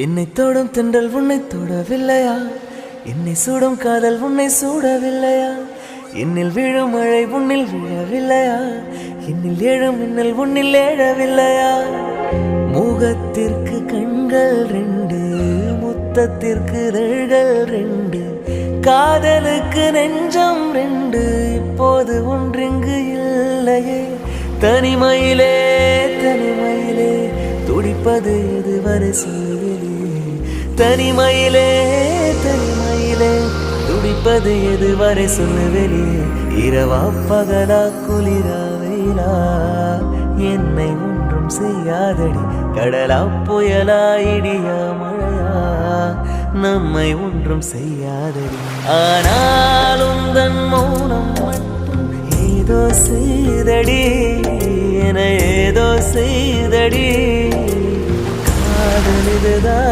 என்னை தொடும் தென்றல் உன்னை தொடவில்லையா? என்னை சூடும் காதல் உன்னை சூடவில்லையா? என்னில் விழும் மழை உன்னில் விழவில்லையா? என்னில் எழும் மின்னல் உன்னில் எழவில்லையா? முகத்திற்கு கண்கள் ரெண்டு, முத்தத்திற்கு இதழ்கள் ரெண்டு, காதலுக்கு நெஞ்சம் ரெண்டு, இப்போது ஒன்றிங்கு இல்லையே. தனிமையிலே தனிமையிலே துடிப்பது எதுவரை சொல்லுவேனே. தனிமையிலே தனிமையிலே துடிப்பது எதுவரை சொல்லுவேனே. இரவா பகலா குளிரா வெயிலா என்னை ஒன்றும் செய்யாதடி. கடலா புயலா இடியா மழையா நம்மை ஒன்றும் செய்யாதடி. ஆனாலும் தன் மௌனம் மட்டும் ஏதோ செய்தடி, என ஏதோ செய்தடி. காதல் இதுதான்.